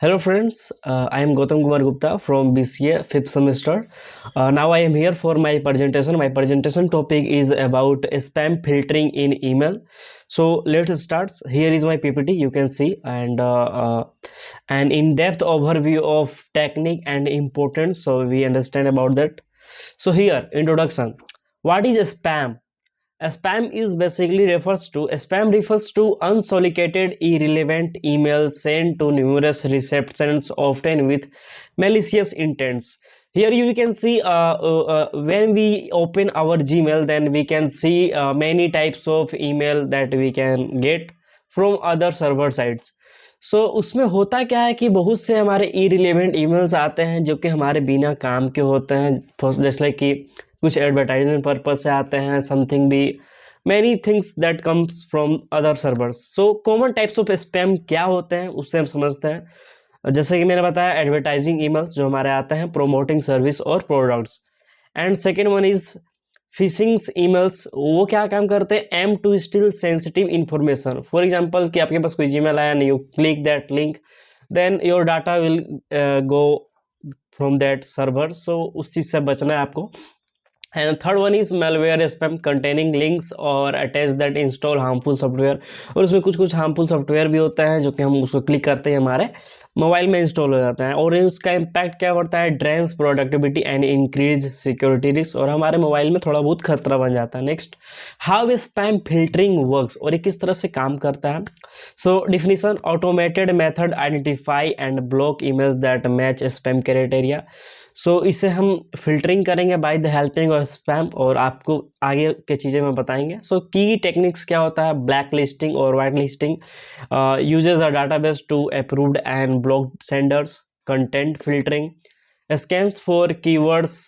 Hello friends, I am Gautam Kumar Gupta from BCA 5th semester. Now I am here for my presentation. My presentation topic is about spam filtering in email. So let's start. Here is my PPT, you can see, and an in-depth overview of technique and importance, so we understand about that. So here, introduction. What is spam? Spam refers to unsolicited irrelevant emails sent to numerous recipients, often with malicious intents. Here you can see when we open our Gmail, then we can see many types of email that we can get from other server sites. सो उसमें होता क्या है कि बहुत से हमारे irrelevant emails आते हैं जो कि हमारे बिना काम के होते हैं, जैसे कि कुछ एडवर्टाइजमेंट पर्पज से आते हैं, समथिंग भी many things that comes from other servers. So common types of spam क्या होते हैं उससे हम समझते हैं. जैसे कि मैंने बताया, एडवर्टाइजिंग ईमेल्स जो हमारे आते हैं प्रोमोटिंग सर्विस और products. And second one is phishings emails. वो क्या काम करते हैं? Aim to steal sensitive information. For example कि आपके पास कोई जीमेल आया, you click that link, then your data will go from that server. So उस चीज़ से बचना है आपको. And third one is malware spam containing links और attach that install harmful software. और उसमें कुछ कुछ हार्मफुल सॉफ्टवेयर भी होता है जो कि हम उसको क्लिक करते हैं हमारे मोबाइल में इंस्टॉल हो जाता है, और उसका इम्पैक्ट क्या पड़ता है? Drains productivity and increase security risk, और हमारे मोबाइल में थोड़ा बहुत खतरा बन जाता है. Next, how spam filtering works, और ये किस तरह से काम करता है. So definition: automated method identify and block emails that match spam criteria. So इसे हम फिल्टरिंग करेंगे by the helping of spam, और आपको आगे के चीज़ें में बताएंगे. सो की टेक्निक्स क्या होता है? ब्लैक लिस्टिंग और white listing. Uses a database to approved and blocked senders. Content filtering scans for keywords,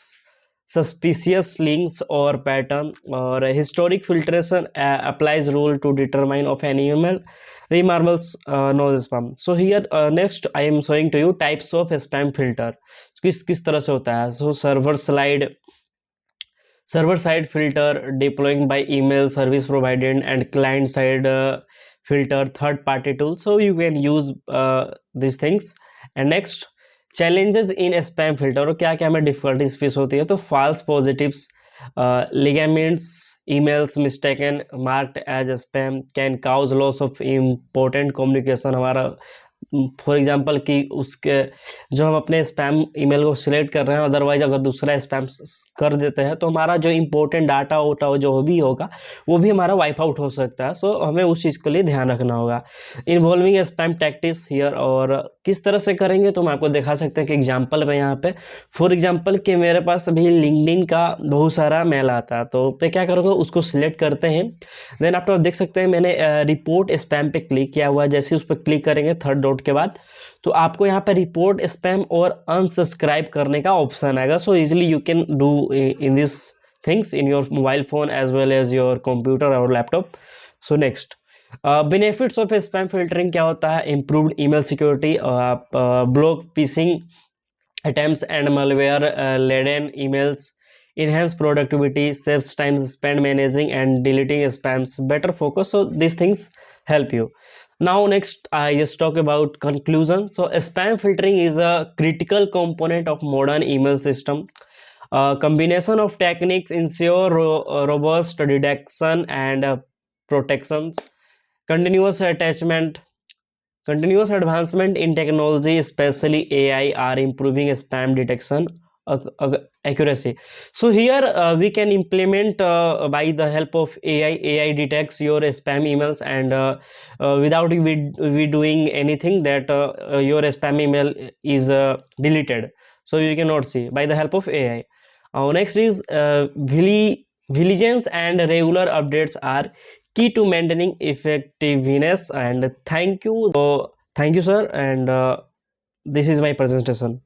suspicious links और पैटर्न. और historic filtration applies rule to determine of an email remarbles no spam. So here next I am showing to you types of spam filter. किस तरह से होता है. So server side filter deploying by email service provider and client side filter third party tool. So you can use these things. And next, challenges in spam filter. और क्या क्या हमें difficulties face होती है. तो false positives, ligaments, emails mistaken marked as spam can cause loss of important communication. हमारा for example कि उसके जो हम अपने स्पैम ईमेल को सिलेक्ट कर रहे हैं, अदरवाइज अगर दूसरा स्पैम कर देते हैं तो हमारा जो इंपॉर्टेंट डाटा होता है जो भी होगा वो भी हमारा वाइप आउट हो सकता है. सो हमें उस चीज़ के लिए ध्यान रखना होगा. इन्वॉल्विंग स्पैम टैक्टिक्स हियर, और किस तरह से करेंगे तो हम आपको दिखा सकते हैं कि एग्जाम्पल में यहाँ पे. फॉर एग्जाम्पल कि मेरे पास अभी लिंक्डइन का बहुत सारा मेल आता है, तो मैं क्या करूँगा, उसको सिलेक्ट करते हैं. देन आप देख सकते हैं मैंने रिपोर्ट स्पैम पे क्लिक किया हुआ है. जैसे उस पर क्लिक करेंगे थर्ड डॉट के बाद, तो आपको यहाँ पे रिपोर्ट स्पैम और अनसब्सक्राइब करने का ऑप्शन आएगा. So easily you can do in this things in your mobile phone as well as your computer और laptop. So next, benefits of spam filtering क्या होता है? इम्प्रूव्ड ईमेल सिक्योरिटी, आप block phishing attempts and malware laden emails, enhance productivity, saves time spent managing and deleting spams, better focus. So these things help you. Now next I just talk about conclusion. So spam filtering is a critical component of modern email system. Combination of techniques ensure robust detection and protections. Continuous attachment Continuous advancement in technology, especially AI, are improving spam detection accuracy. So here we can implement by the help of AI. AI detects your spam emails, and without we doing anything, that your spam email is deleted. So you cannot see by the help of AI. Next is vigilance and regular updates are key to maintaining effectiveness. And thank you. So thank you sir, and this is my presentation.